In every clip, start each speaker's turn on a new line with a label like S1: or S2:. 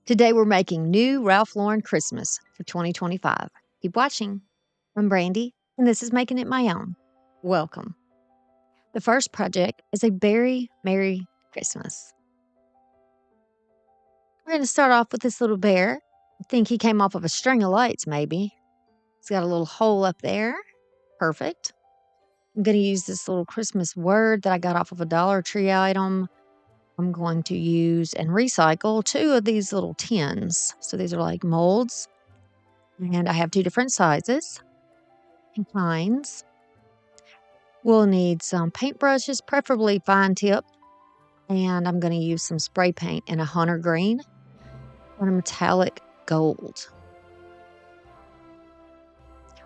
S1: Today we're making new Ralph Lauren Christmas for 2025. Keep watching. I'm Brandy, and this is Making It My Own. Welcome. The first project is a very Merry Christmas. We're going to start off with this little bear. I think he came off of a string of lights, maybe. It's got a little hole up there. Perfect. I'm going to use this little Christmas word that I got off of a Dollar Tree item. I'm going to use and recycle 2 of these little tins. So these are like molds. And I have 2 different sizes and kinds. We'll need some paintbrushes, preferably fine tip. And I'm going to use some spray paint in a hunter green and a metallic gold.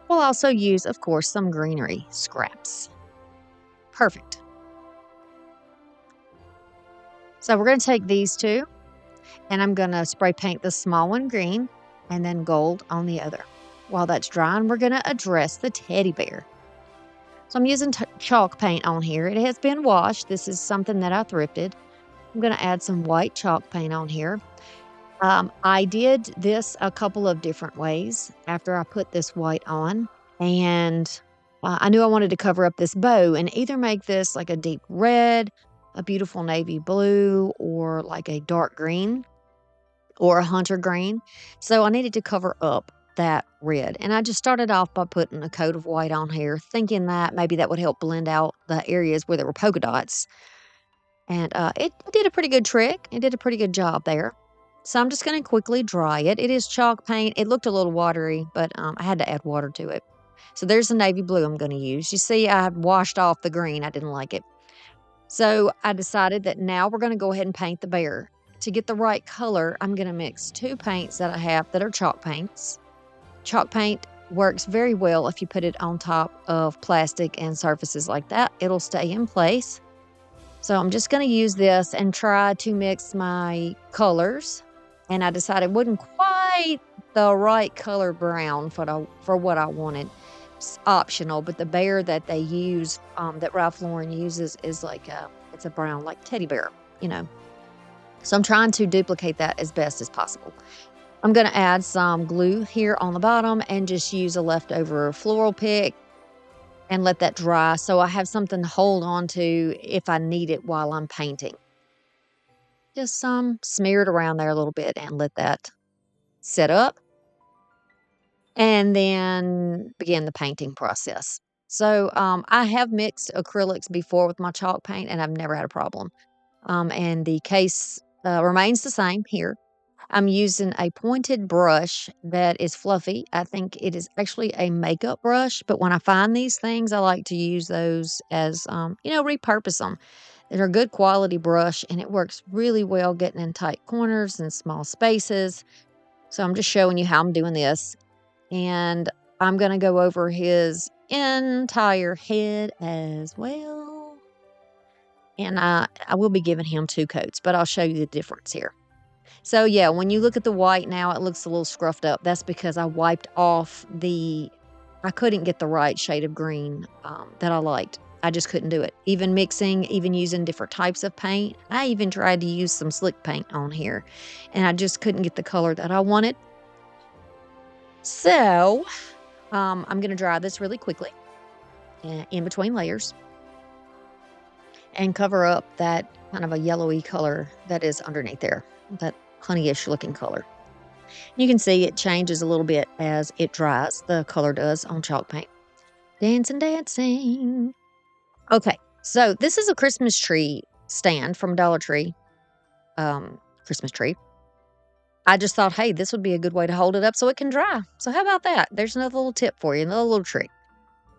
S1: We'll also use, of course, some greenery scraps. Perfect. So we're going to take these 2, and I'm going to spray paint the small one green and then gold on the other. While that's drying, we're going to address the teddy bear. So I'm using chalk paint on here. It has been washed. This is something that I thrifted. I'm going to add some white chalk paint on here. I did this a couple of different ways after I put this white on. And I knew I wanted to cover up this bow and either make this like a deep red, a beautiful navy blue, or like a dark green or a hunter green. So I needed to cover up that red. And I just started off by putting a coat of white on here, thinking that maybe that would help blend out the areas where there were polka dots. And it did a pretty good trick. It did a pretty good job there. So I'm just going to quickly dry it. It is chalk paint. It looked a little watery, but I had to add water to it. So there's the navy blue I'm going to use. You see, I had washed off the green. I didn't like it. So I decided that now we're going to go ahead and paint the bear. To get the right color, I'm going to mix 2 paints that I have that are chalk paints. Chalk paint works very well if you put it on top of plastic and surfaces like that. It'll stay in place. So I'm just going to use this and try to mix my colors. And I decided it wasn't quite the right color brown for what I wanted. It's optional, but the bear that they use, that Ralph Lauren uses, is like it's a brown, like teddy bear, So I'm trying to duplicate that as best as possible. I'm going to add some glue here on the bottom and just use a leftover floral pick and let that dry so I have something to hold on to if I need it while I'm painting. Just smear it around there a little bit and let that set up. And then begin the painting process. So I have mixed acrylics before with my chalk paint, and I've never had a problem. And the case remains the same here. I'm using a pointed brush that is fluffy. I think it is actually a makeup brush, but when I find these things, I like to use those as, repurpose them. They're a good quality brush, and it works really well getting in tight corners and small spaces. So I'm just showing you how I'm doing this. And I'm going to go over his entire head as well. And I will be giving him 2 coats, but I'll show you the difference here. So yeah, when you look at the white now, it looks a little scruffed up. That's because I wiped off I couldn't get the right shade of green that I liked. I just couldn't do it. Even mixing, even using different types of paint. I even tried to use some slick paint on here, and I just couldn't get the color that I wanted. So I'm going to dry this really quickly in between layers and cover up that kind of a yellowy color that is underneath there, that honeyish looking color. You can see it changes a little bit as it dries. The color does on chalk paint. Dancing. Okay, so this is a Christmas tree stand from Dollar Tree. Christmas tree. I just thought, hey, this would be a good way to hold it up so it can dry. So how about that? There's another little tip for you, another little trick.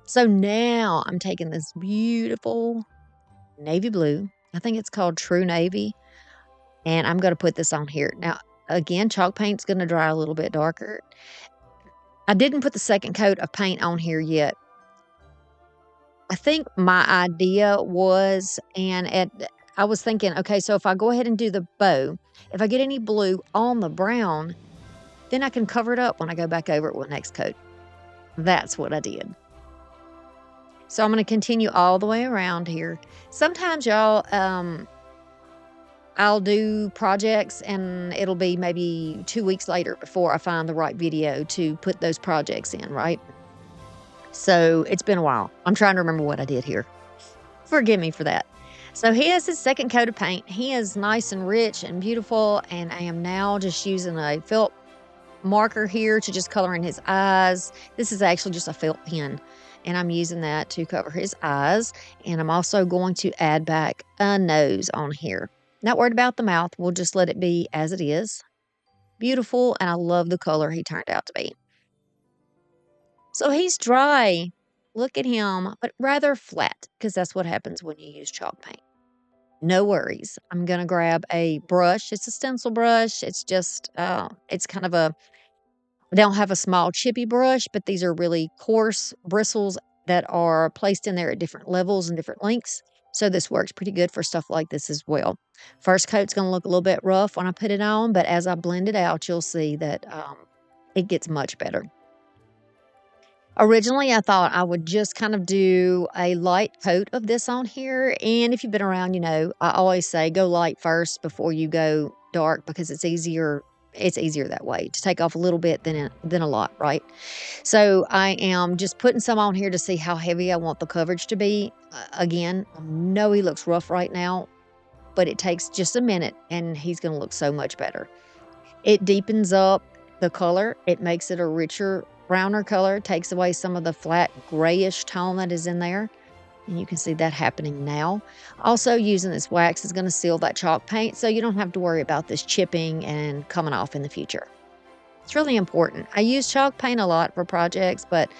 S1: So now I'm taking this beautiful navy blue. I think it's called True Navy. And I'm going to put this on here. Now, again, chalk paint's going to dry a little bit darker. I didn't put the second coat of paint on here yet. I think my idea was, I was thinking, okay, so if I go ahead and do the bow, if I get any blue on the brown, then I can cover it up when I go back over it with next coat. That's what I did. So I'm going to continue all the way around here. Sometimes y'all, I'll do projects and it'll be maybe 2 weeks later before I find the right video to put those projects in, right? So it's been a while. I'm trying to remember what I did here. Forgive me for that. So he has his second coat of paint. He is nice and rich and beautiful, and I am now just using a felt marker here to just color in his eyes. This is actually just a felt pen, and I'm using that to cover his eyes. And I'm also going to add back a nose on here. Not worried about the mouth. We'll just let it be as it is. Beautiful, and I love the color he turned out to be. So he's dry. Look at him, but rather flat because that's what happens when you use chalk paint. No worries. I'm going to grab a brush. It's a stencil brush. It's just, it's kind of a, I don't have a small chippy brush, but these are really coarse bristles that are placed in there at different levels and different lengths. So this works pretty good for stuff like this as well. First coat's going to look a little bit rough when I put it on, but as I blend it out, you'll see that it gets much better. Originally, I thought I would just kind of do a light coat of this on here. And if you've been around, you know, I always say go light first before you go dark because it's easier. It's easier that way to take off a little bit than a lot, right? So I am just putting some on here to see how heavy I want the coverage to be. Again, I know he looks rough right now, but it takes just a minute and he's going to look so much better. It deepens up the color. It makes it a richer, browner color. Takes away some of the flat grayish tone that is in there. And you can see that happening now. Also, using this wax is going to seal that chalk paint, so you don't have to worry about this chipping and coming off in the future. It's really important. I use chalk paint a lot for projects, but,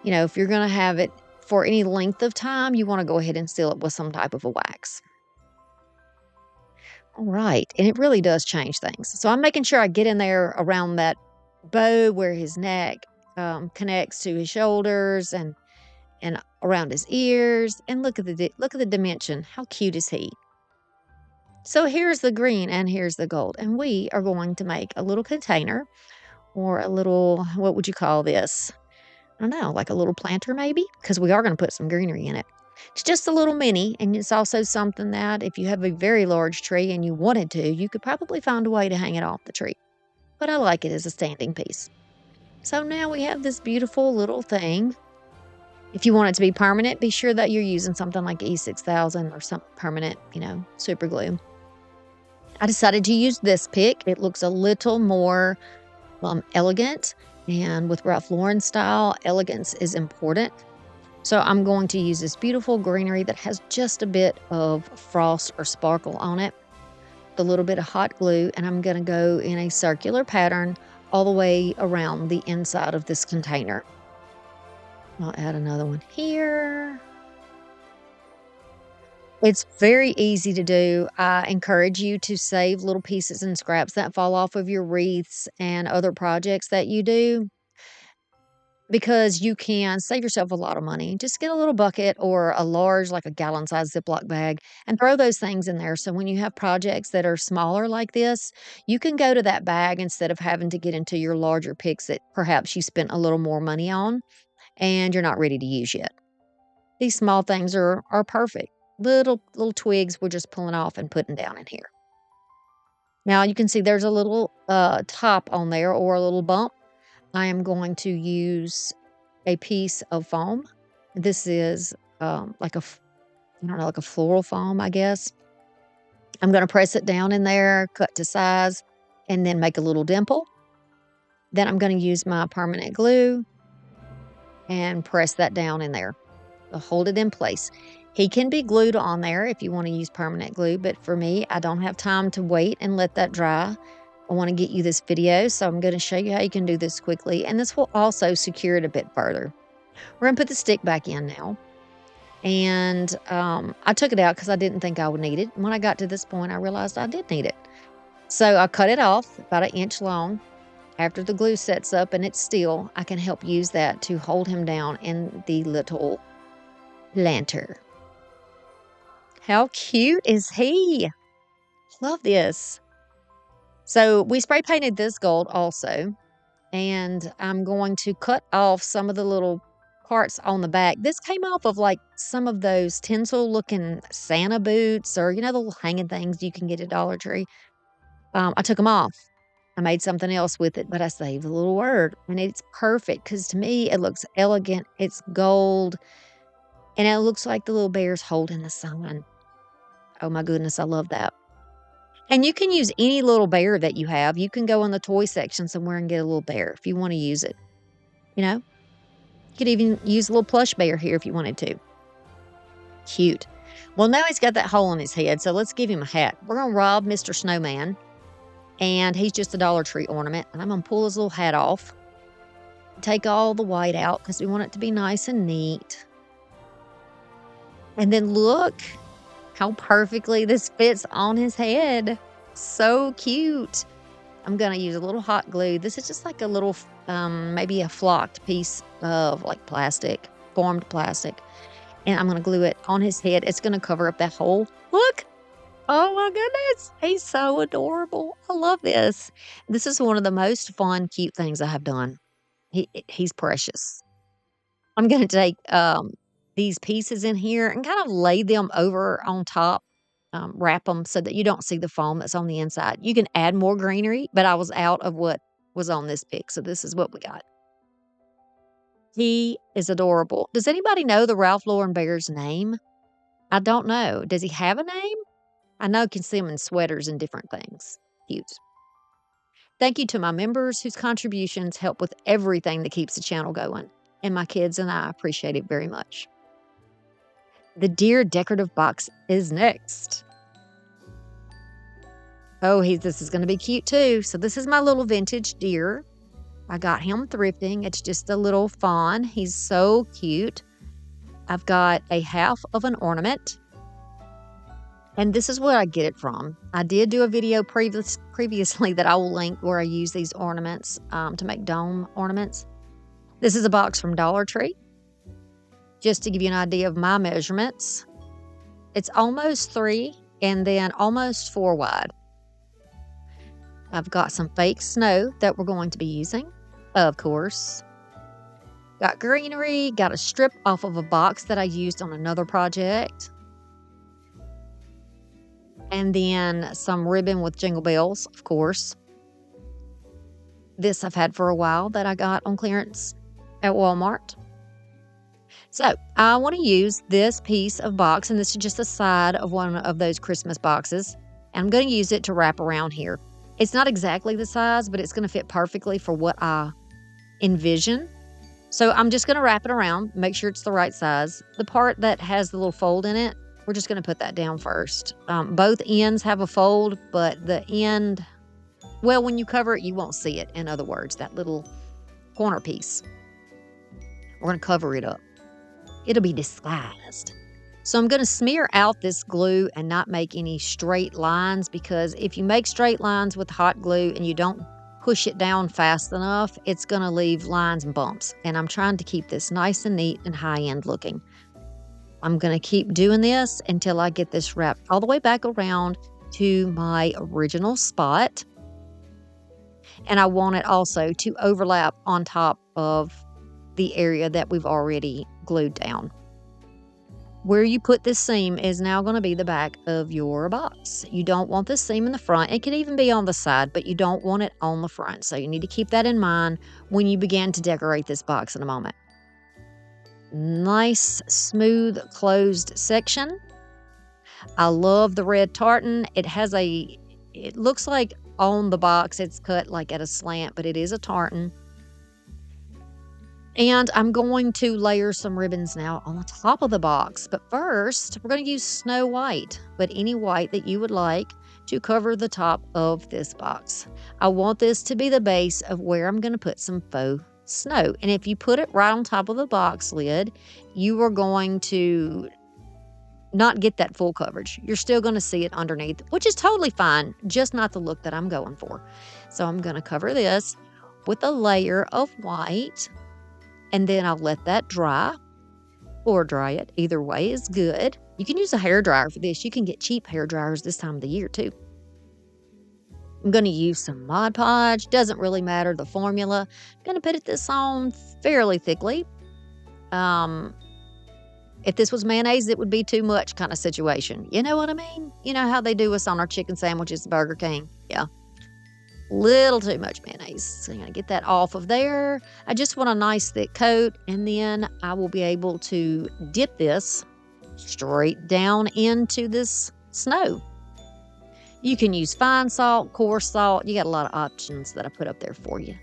S1: you know, if you're going to have it for any length of time, you want to go ahead and seal it with some type of a wax. All right, and it really does change things. So I'm making sure I get in there around that bow where his neck connects to his shoulders and around his ears. And look at the dimension. How cute is he? So here's the green and here's the gold, and we are going to make a little container or a little, what would you call this? I don't know, like a little planter maybe, because we are going to put some greenery in it. It's just a little mini, and it's also something that if you have a very large tree and you wanted to, you could probably find a way to hang it off the tree. But I like it as a standing piece. So now we have this beautiful little thing. If you want it to be permanent, be sure that you're using something like E6000 or some permanent, you know, super glue. I decided to use this pick. It looks a little more elegant, and with Ralph Lauren style, elegance is important. So I'm going to use this beautiful greenery that has just a bit of frost or sparkle on it, a little bit of hot glue, and I'm going to go in a circular pattern all the way around the inside of this container. I'll add another one here. It's very easy to do. I encourage you to save little pieces and scraps that fall off of your wreaths and other projects that you do, because you can save yourself a lot of money. Just get a little bucket or a large, like a gallon-sized Ziploc bag, and throw those things in there. So when you have projects that are smaller like this, you can go to that bag instead of having to get into your larger picks that perhaps you spent a little more money on and you're not ready to use yet. These small things are perfect. Little twigs we're just pulling off and putting down in here. Now you can see there's a little top on there or a little bump. I am going to use a piece of foam. This is like I don't know, like a floral foam, I guess. I'm going to press it down in there, cut to size, and then make a little dimple. Then I'm going to use my permanent glue and press that down in there. I'll hold it in place. He can be glued on there if you want to use permanent glue, but for me, I don't have time to wait and let that dry. I want to get you this video, so I'm going to show you how you can do this quickly, and this will also secure it a bit further. We're going to put the stick back in now, and I took it out because I didn't think I would need it. When I got to this point, I realized I did need it. So I cut it off about 1 inch long. After the glue sets up and it's still, I can help use that to hold him down in the little lantern. How cute is he? Love this. So we spray painted this gold also, and I'm going to cut off some of the little parts on the back. This came off of like some of those tinsel looking Santa boots, or, the little hanging things you can get at Dollar Tree. I took them off. I made something else with it, but I saved the little word. And it's perfect because to me, it looks elegant. It's gold. And it looks like the little bear's holding the sun. Oh my goodness, I love that. And you can use any little bear that you have. You can go in the toy section somewhere and get a little bear if you want to use it. You know, you could even use a little plush bear here if you wanted to. Cute. Well, now he's got that hole in his head, so let's give him a hat. We're going to rob Mr. Snowman, and he's just a Dollar Tree ornament. And I'm going to pull his little hat off, take all the white out because we want it to be nice and neat. And then look how perfectly this fits on his head. So cute. I'm going to use a little hot glue. This is just like a little, maybe a flocked piece of like plastic, formed plastic. And I'm going to glue it on his head. It's going to cover up that hole. Look. Oh my goodness. He's so adorable. I love this. This is one of the most fun, cute things I have done. He's precious. I'm going to take these pieces in here and kind of lay them over on top, wrap them so that you don't see the foam that's on the inside. You can add more greenery, but I was out of what was on this pic, so this is what we got. He is adorable. Does anybody know the Ralph Lauren bear's name? I don't know. Does he have a name? I know you can see him in sweaters and different things. Cute. Thank you to my members whose contributions help with everything that keeps the channel going. And my kids and I appreciate it very much. The deer decorative box is next. Oh, this is going to be cute too. So this is my little vintage deer. I got him thrifting. It's just a little fawn. He's so cute. I've got a half of an ornament. And this is where I get it from. I did do a video previously that I will link where I use these ornaments to make dome ornaments. This is a box from Dollar Tree. Just to give you an idea of my measurements, it's almost 3 and then almost 4 wide. I've got some fake snow that we're going to be using, of course. Got greenery, got a strip off of a box that I used on another project. And then some ribbon with jingle bells, of course. This I've had for a while that I got on clearance at Walmart. So I want to use this piece of box, and this is just the side of one of those Christmas boxes. And I'm going to use it to wrap around here. It's not exactly the size, but it's going to fit perfectly for what I envision. So I'm just going to wrap it around, make sure it's the right size. The part that has the little fold in it, we're just going to put that down first. Both ends have a fold, but the end, well, when you cover it, you won't see it. In other words, that little corner piece. We're going to cover it up. It'll be disguised. So I'm going to smear out this glue and not make any straight lines, because if you make straight lines with hot glue and you don't push it down fast enough, it's going to leave lines and bumps. And I'm trying to keep this nice and neat and high-end looking. I'm going to keep doing this until I get this wrapped all the way back around to my original spot. And I want it also to overlap on top of the area that we've already glued down. Where you put this seam is now going to be the back of your box. You don't want this seam in the front. It could even be on the side, but you don't want it on the front. So you need to keep that in mind when you begin to decorate this box in a moment. Nice, smooth, closed section. I love the red tartan. It looks like on the box it's cut like at a slant, but it is a tartan. And I'm going to layer some ribbons now on the top of the box. But first, we're going to use Snow White, but any white that you would like to cover the top of this box. I want this to be the base of where I'm going to put some faux snow. And if you put it right on top of the box lid, you are going to not get that full coverage. You're still going to see it underneath, which is totally fine, just not the look that I'm going for. So I'm going to cover this with a layer of white. And then I'll let that dry or dry it. Either way is good. You can use a hair dryer for this. You can get cheap hair dryers this time of the year too. I'm going to use some Mod Podge. Doesn't really matter the formula. I'm going to put this on fairly thickly. If this was mayonnaise, it would be too much kind of situation. You know what I mean? You know how they do us on our chicken sandwiches at Burger King? Yeah. Little too much mayonnaise. So I'm going to get that off of there. I just want a nice thick coat, and then I will be able to dip this straight down into this snow. You can use fine salt, coarse salt. You got a lot of options that I put up there for you.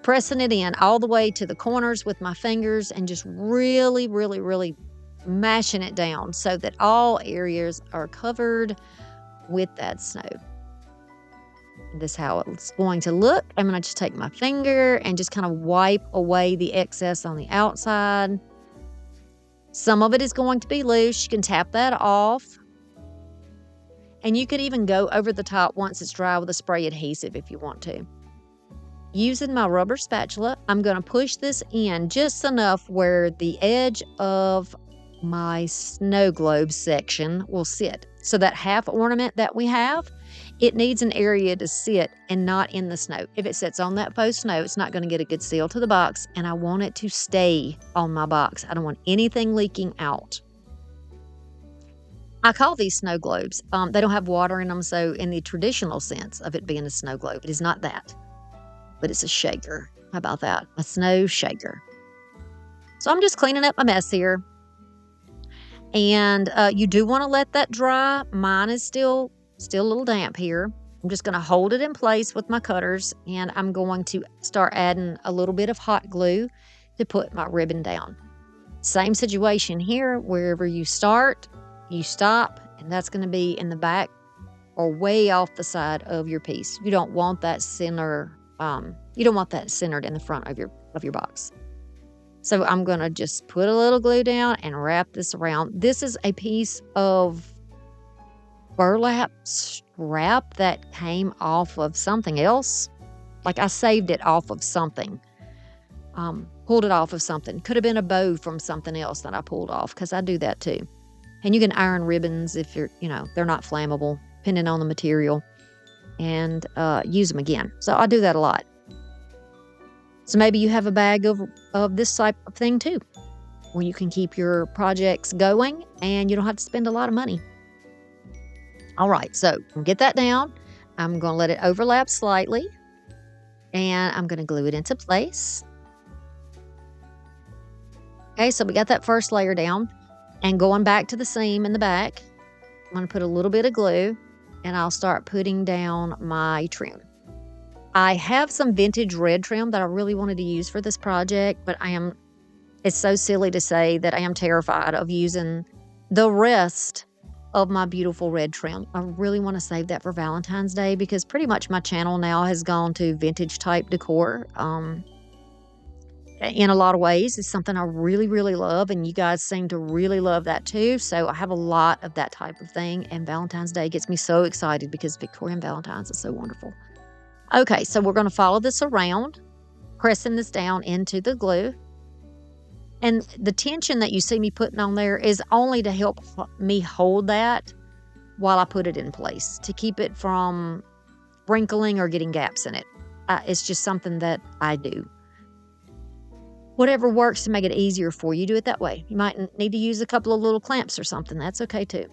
S1: Pressing it in all the way to the corners with my fingers and just really, really, really mashing it down so that all areas are covered with that snow. This is how it's going to look. I'm going to just take my finger and just kind of wipe away the excess on the outside. Some of it is going to be loose. You can tap that off. And you could even go over the top once it's dry with a spray adhesive if you want to. Using my rubber spatula, I'm going to push this in just enough where the edge of my snow globe section will sit. So that half ornament that we have, it needs an area to sit and not in the snow. If it sits on that faux snow, it's not going to get a good seal to the box, and I want it to stay on my box. I don't want anything leaking out. I call these snow globes. They don't have water in them, so in the traditional sense of it being a snow globe, it is not that. But it's a shaker. How about that? A snow shaker. So I'm just cleaning up my mess here. And you do want to let that dry. Mine is still a little damp here. I'm just going to hold it in place with my cutters, and I'm going to start adding a little bit of hot glue to put my ribbon down. Same situation here. Wherever you start, you stop, and that's going to be in the back or way off the side of your piece. You don't want that center. You don't want that centered in the front of your box. So I'm going to just put a little glue down and wrap this around. This is a piece of burlap strap that came off of something else. Like I saved it off of something. Pulled it off of something. Could have been a bow from something else that I pulled off, because I do that too. And you can iron ribbons if they're not flammable, depending on the material, and use them again. So I do that a lot. So maybe you have a bag of this type of thing too, where you can keep your projects going and you don't have to spend a lot of money. All right, so get that down. I'm going to let it overlap slightly, and I'm going to glue it into place. Okay, so we got that first layer down, and going back to the seam in the back, I'm going to put a little bit of glue, and I'll start putting down my trim. I have some vintage red trim that I really wanted to use for this project, but it's so silly to say that I am terrified of using the rest of my beautiful red trim. I really want to save that for Valentine's Day, because pretty much my channel now has gone to vintage type decor. In a lot of ways, it's something I really, really love, and you guys seem to really love that too. So I have a lot of that type of thing, and Valentine's Day gets me so excited because Victorian Valentine's is so wonderful. Okay, so we're going to follow this around, pressing this down into the glue. And the tension that you see me putting on there is only to help me hold that while I put it in place, to keep it from wrinkling or getting gaps in it. It's just something that I do. Whatever works to make it easier for you, do it that way. You might need to use a couple of little clamps or something. That's okay too.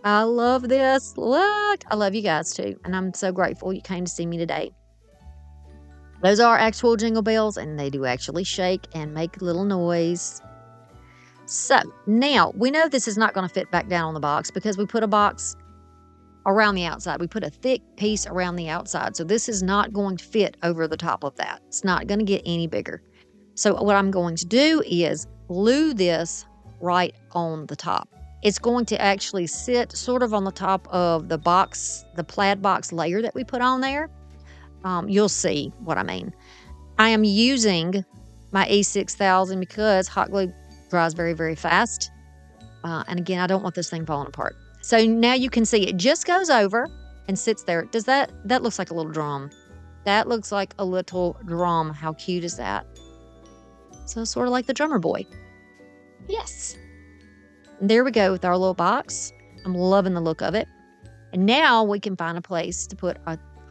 S1: I love this. Look, I love you guys too. And I'm so grateful you came to see me today. Those are actual jingle bells, and they do actually shake and make a little noise. So now we know this is not going to fit back down on the box because we put a box around the outside. We put a thick piece around the outside. So this is not going to fit over the top of that. It's not going to get any bigger. So what I'm going to do is glue this right on the top. It's going to actually sit sort of on the top of the box, the plaid box layer that we put on there. You'll see what I mean. I am using my E6000 because hot glue dries very, very fast. And again, I don't want this thing falling apart. So now you can see it just goes over and sits there. Does that looks like a little drum. That looks like a little drum. How cute is that? So sort of like the drummer boy. Yes. And there we go with our little box. I'm loving the look of it. And now we can find a place to put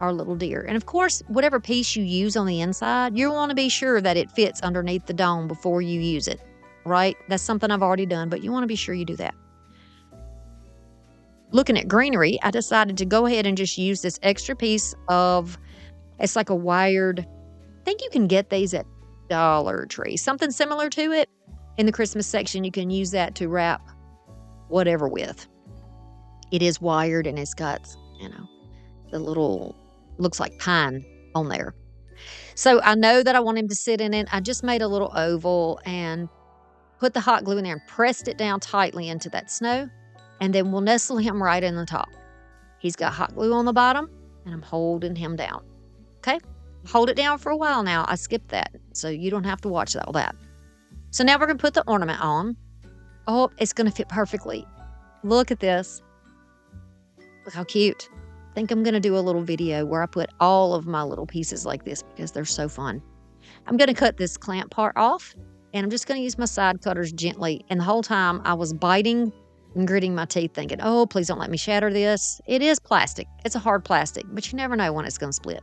S1: our little deer. And of course, whatever piece you use on the inside, you want to be sure that it fits underneath the dome before you use it, right? That's something I've already done, but you want to be sure you do that. Looking at greenery, I decided to go ahead and just use this extra piece of, it's like a wired, I think you can get these at Dollar Tree, something similar to it. In the Christmas section, you can use that to wrap whatever with. It is wired and it's got, the little, looks like pine on there. So I know that I want him to sit in it. I just made a little oval and put the hot glue in there and pressed it down tightly into that snow. And then we'll nestle him right in the top. He's got hot glue on the bottom and I'm holding him down. Okay? Hold it down for a while now. I skipped that, so you don't have to watch all that. So now we're going to put the ornament on. Oh, it's going to fit perfectly. Look at this. Look how cute. I think I'm going to do a little video where I put all of my little pieces like this because they're so fun. I'm going to cut this clamp part off, and I'm just going to use my side cutters gently. And the whole time I was biting and gritting my teeth thinking, oh, please don't let me shatter this. It is plastic. It's a hard plastic, but you never know when it's going to split.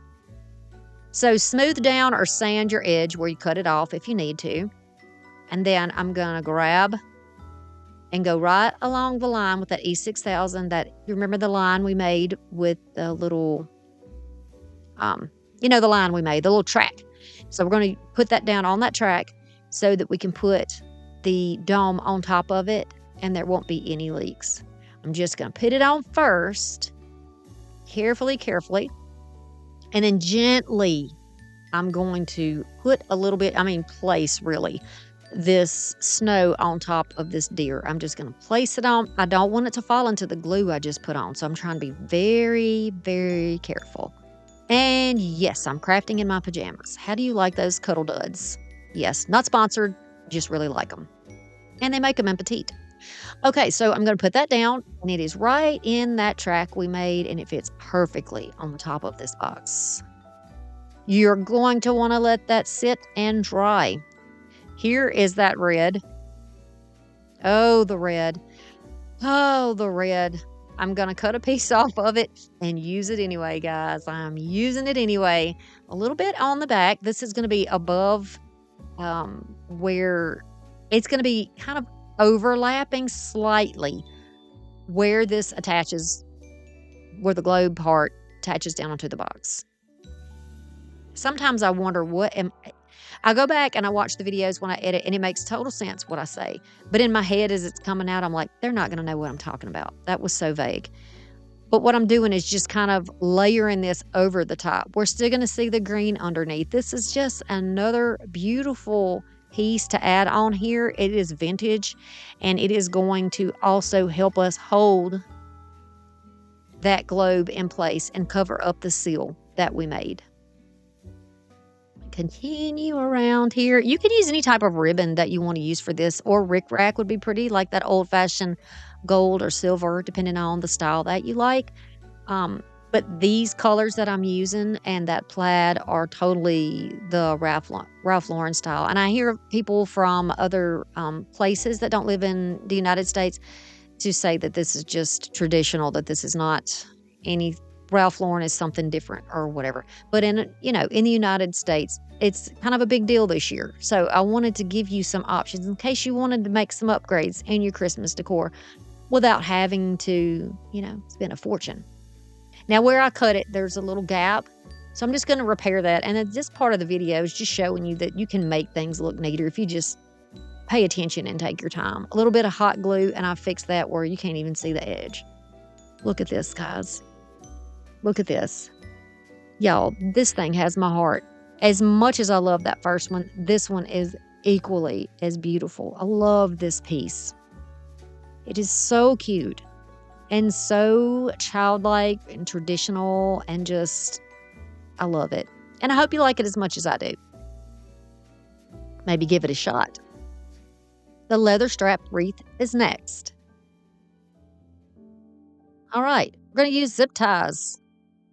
S1: So smooth down or sand your edge where you cut it off if you need to. And then I'm going to grab and go right along the line with that E6000. That, you remember the line we made with the little, the line we made, the little track. So we're going to put that down on that track so that we can put the dome on top of it and there won't be any leaks. I'm just going to put it on first, carefully, and then gently I'm going to put a little bit, place really, this snow on top of this deer. I'm just going to place it on. I don't want it to fall into the glue I just put on, so I'm trying to be very, very careful. And yes, I'm crafting in my pajamas. How do you like those cuddle duds? Yes, not sponsored, just really like them. And they make them in petite. Okay, so I'm going to put that down, and it is right in that track we made, and it fits perfectly on the top of this box. You're going to want to let that sit and dry. Here is that red. Oh, the red. Oh, the red. I'm going to cut a piece off of it and use it anyway, guys. I'm using it anyway. A little bit on the back. This is going to be above where it's going to be kind of overlapping slightly where this attaches, where the globe part attaches down onto the box. Sometimes I wonder I go back and I watch the videos when I edit, and it makes total sense what I say. But in my head, as it's coming out, I'm like, they're not going to know what I'm talking about. That was so vague. But what I'm doing is just kind of layering this over the top. We're still going to see the green underneath. This is just another beautiful piece to add on here. It is vintage, and it is going to also help us hold that globe in place and cover up the seal that we made. Continue around here. You can use any type of ribbon that you want to use for this, or rickrack would be pretty, like that old-fashioned gold or silver, depending on the style that you like. But these colors that I'm using and that plaid are totally the Ralph Lauren style. And I hear people from other places that don't live in the United States to say that this is just traditional, that this is not any, Ralph Lauren is something different or whatever. But in the United States, it's kind of a big deal this year. So I wanted to give you some options in case you wanted to make some upgrades in your Christmas decor without having to, spend a fortune. Now, where I cut it, there's a little gap. So I'm just going to repair that. And then this part of the video is just showing you that you can make things look neater if you just pay attention and take your time. A little bit of hot glue, and I fixed that where you can't even see the edge. Look at this, guys. Look at this. Y'all, this thing has my heart. As much as I love that first one, this one is equally as beautiful. I love this piece. It is so cute and so childlike and traditional, and just, I love it. And I hope you like it as much as I do. Maybe give it a shot. The leather strap wreath is next. All right, we're going to use zip ties.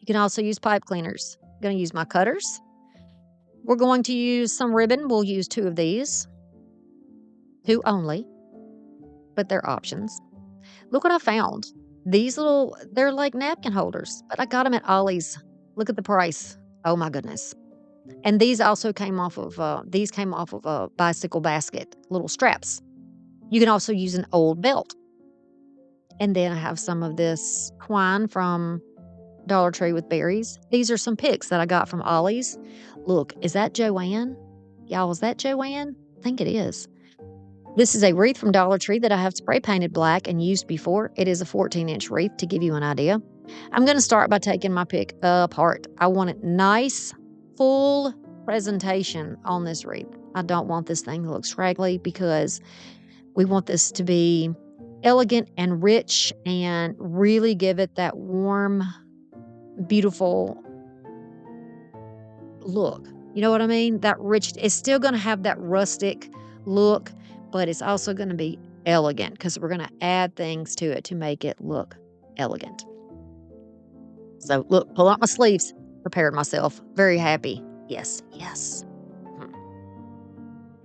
S1: You can also use pipe cleaners. I'm going to use my cutters. We're going to use some ribbon. We'll use 2 of these. 2 only, but they're options. Look what I found. These they're like napkin holders, but I got them at Ollie's Look at the price. Oh my goodness. And these also came off of a bicycle basket, little straps. You can also use an old belt. And then I have some of this twine from Dollar Tree with berries. These are some picks that I got from Ollie's. Look, is that Joanne? Y'all, is that Joanne? I think it is. This is a wreath from Dollar Tree that I have spray painted black and used before. It is a 14-inch wreath to give you an idea. I'm going to start by taking my pick apart. I want it nice, full presentation on this wreath. I don't want this thing to look scraggly because we want this to be elegant and rich and really give it that warm, beautiful look. You know what I mean? That rich, it's still going to have that rustic look, but it's also going to be elegant because we're going to add things to it to make it look elegant. So look, pull out my sleeves, prepared myself, very happy. Yes, yes.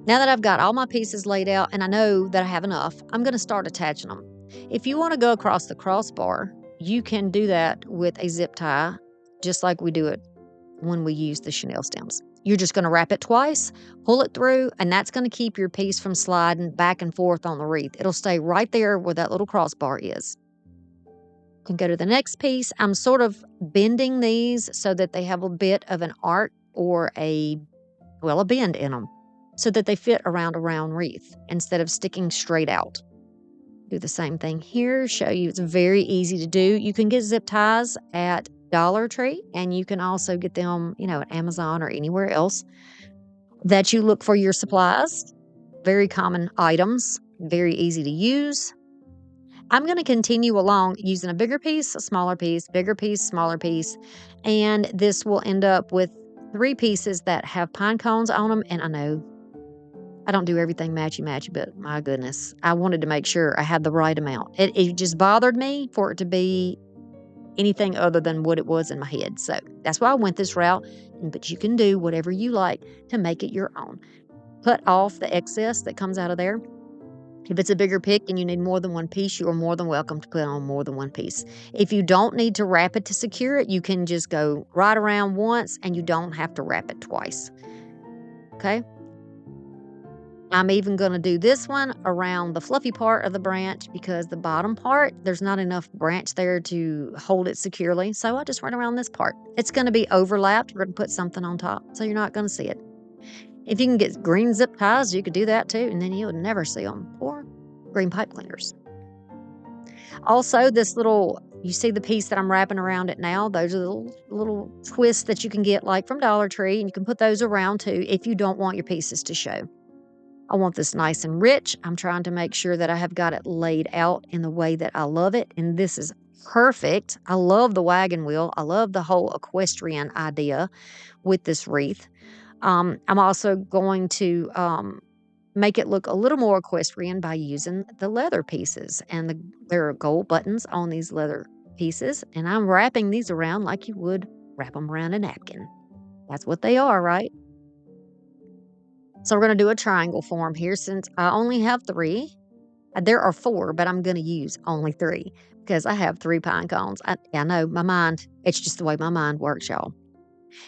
S1: Now that I've got all my pieces laid out and I know that I have enough, I'm going to start attaching them. If you want to go across the crossbar, you can do that with a zip tie, just like we do it when we use the chenille stems. You're just going to wrap it twice, pull it through, and that's going to keep your piece from sliding back and forth on the wreath. It'll stay right there where that little crossbar is. Can go to the next piece. I'm sort of bending these so that they have a bit of an arc or a bend in them so that they fit around a round wreath instead of sticking straight out. Do the same thing here. Show you it's very easy to do. You can get zip ties at Dollar Tree and you can also get them, at Amazon or anywhere else that you look for your supplies. Very common items, very easy to use. I'm going to continue along using a bigger piece, a smaller piece, bigger piece, smaller piece, and this will end up with 3 pieces that have pine cones on them. And I know I don't do everything matchy-matchy, but my goodness, I wanted to make sure I had the right amount. It just bothered me for it to be anything other than what it was in my head. So that's why I went this route, but you can do whatever you like to make it your own. Cut off the excess that comes out of there. If it's a bigger pick and you need more than one piece, you are more than welcome to put on more than one piece. If you don't need to wrap it to secure it, you can just go right around once and you don't have to wrap it twice. Okay? I'm even going to do this one around the fluffy part of the branch because the bottom part, there's not enough branch there to hold it securely. So I just run around this part. It's going to be overlapped. We're going to put something on top so you're not going to see it. If you can get green zip ties, you could do that too, and then you would never see them. Or green pipe cleaners. Also, you see the piece that I'm wrapping around it now? Those are the little twists that you can get like from Dollar Tree, and you can put those around too if you don't want your pieces to show. I want this nice and rich. I'm trying to make sure that I have got it laid out in the way that I love it, and this is perfect. I love the wagon wheel. I love the whole equestrian idea with this wreath. I'm also going to make it look a little more equestrian by using the leather pieces. And there are gold buttons on these leather pieces. And I'm wrapping these around like you would wrap them around a napkin. That's what they are, right? So we're going to do a triangle form here since I only have 3. There are 4, but I'm going to use only 3 because I have 3 pine cones. I know my mind, it's just the way my mind works, y'all.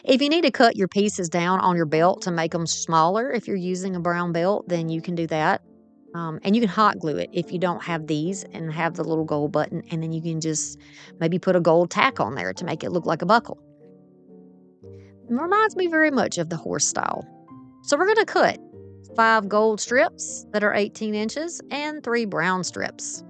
S1: If you need to cut your pieces down on your belt to make them smaller, if you're using a brown belt, then you can do that. And you can hot glue it if you don't have these and have the little gold button. And then you can just maybe put a gold tack on there to make it look like a buckle. It reminds me very much of the horse style. So we're going to cut 5 gold strips that are 18 inches and 3 brown strips.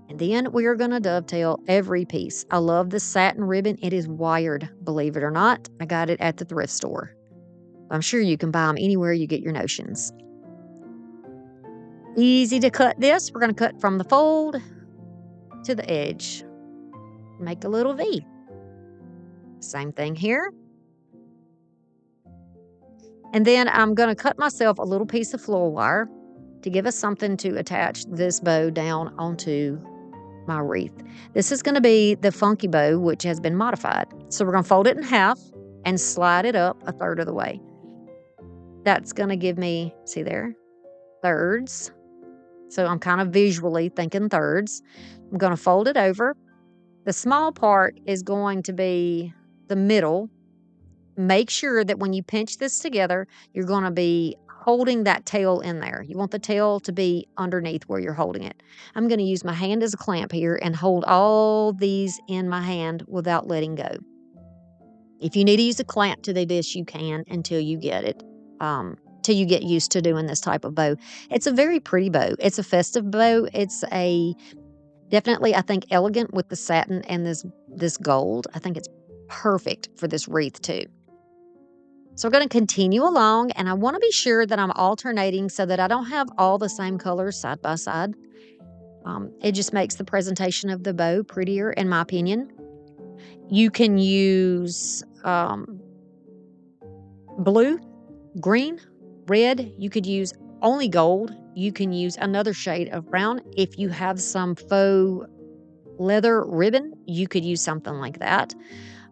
S1: And then we are going to dovetail every piece. I love this satin ribbon. It is wired, believe it or not. I got it at the thrift store. I'm sure you can buy them anywhere you get your notions. Easy to cut this. We're going to cut from the fold to the edge. Make a little V. Same thing here. And then I'm going to cut myself a little piece of floor wire to give us something to attach this bow down onto my wreath. This is going to be the funky bow, which has been modified. So we're going to fold it in half and slide it up a third of the way. That's going to give me, see there, thirds. So I'm kind of visually thinking thirds. I'm going to fold it over. The small part is going to be the middle. Make sure that when you pinch this together, you're going to be holding that tail in there. You want the tail to be underneath where you're holding it. I'm going to use my hand as a clamp here and hold all these in my hand without letting go. If you need to use a clamp to this, you can until you get it, till you get used to doing this type of bow. It's a very pretty bow. It's a festive bow. It's definitely, I think, elegant with the satin and this gold. I think it's perfect for this wreath too. So we're going to continue along, and I want to be sure that I'm alternating so that I don't have all the same colors side by side. It just makes the presentation of the bow prettier, in my opinion. You can use blue, green, red. You could use only gold. You can use another shade of brown. If you have some faux leather ribbon, you could use something like that.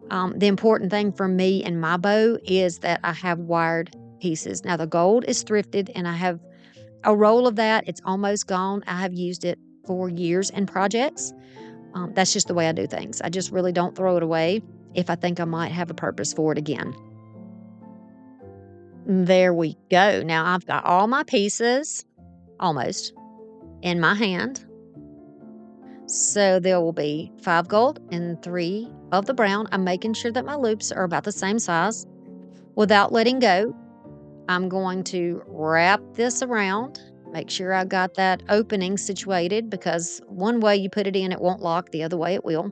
S1: The important thing for me and my bow is that I have wired pieces. Now, the gold is thrifted, and I have a roll of that. It's almost gone. I have used it for years in projects. That's just the way I do things. I just really don't throw it away if I think I might have a purpose for it again. There we go. Now, I've got all my pieces, almost, in my hand. So there will be 5 gold and 3 of the brown. I'm making sure that my loops are about the same size. Without letting go, I'm going to wrap this around, make sure I got that opening situated, because one way you put it in, it won't lock, the other way it will.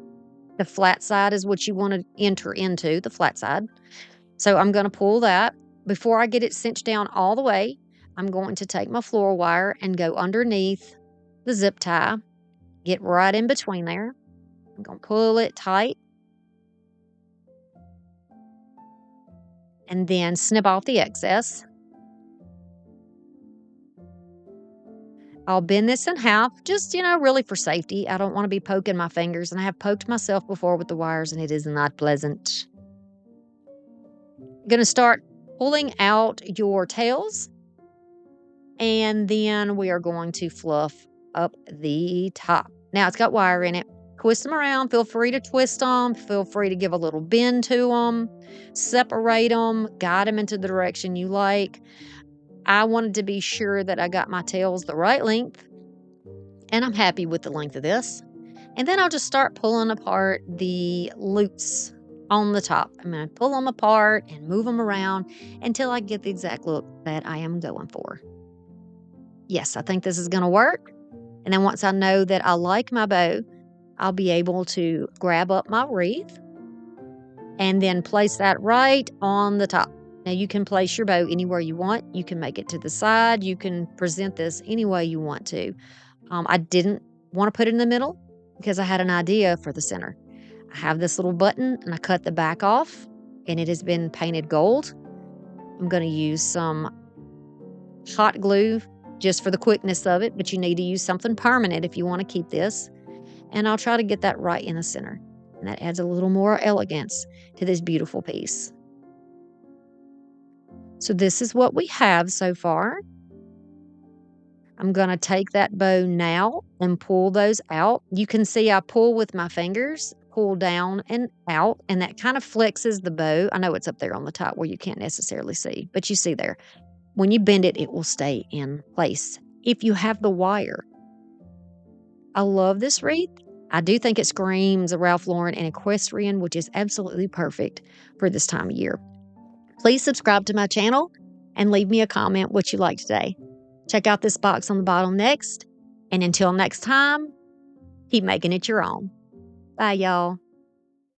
S1: The flat side is what you want to enter into, the flat side. So I'm going to pull that. Before I get it cinched down all the way, I'm going to take my floor wire and go underneath the zip tie. Get right in between there. I'm going to pull it tight. And then snip off the excess. I'll bend this in half, just, really for safety. I don't want to be poking my fingers, and I have poked myself before with the wires, and it is not pleasant. I'm going to start pulling out your tails, and then we are going to fluff up the top. Now, it's got wire in it. Twist them around. Feel free to twist them. Feel free to give a little bend to them. Separate them. Guide them into the direction you like. I wanted to be sure that I got my tails the right length, and I'm happy with the length of this. And then I'll just start pulling apart the loops on the top. I'm going to pull them apart and move them around until I get the exact look that I am going for. Yes, I think this is going to work. And then once I know that I like my bow, I'll be able to grab up my wreath and then place that right on the top. Now, you can place your bow anywhere you want. You can make it to the side. You can present this any way you want to. I didn't want to put it in the middle because I had an idea for the center. I have this little button, and I cut the back off, and it has been painted gold. I'm going to use some hot glue just for the quickness of it, but you need to use something permanent if you want to keep this. And I'll try to get that right in the center. And that adds a little more elegance to this beautiful piece. So this is what we have so far. I'm going to take that bow now and pull those out. You can see I pull with my fingers, pull down and out, and that kind of flexes the bow. I know it's up there on the top where you can't necessarily see, but you see there. When you bend it, it will stay in place if you have the wire. I love this wreath. I do think it screams a Ralph Lauren and equestrian, which is absolutely perfect for this time of year. Please subscribe to my channel and leave me a comment what you like today. Check out this box on the bottom next. And until next time, keep making it your own. Bye, y'all.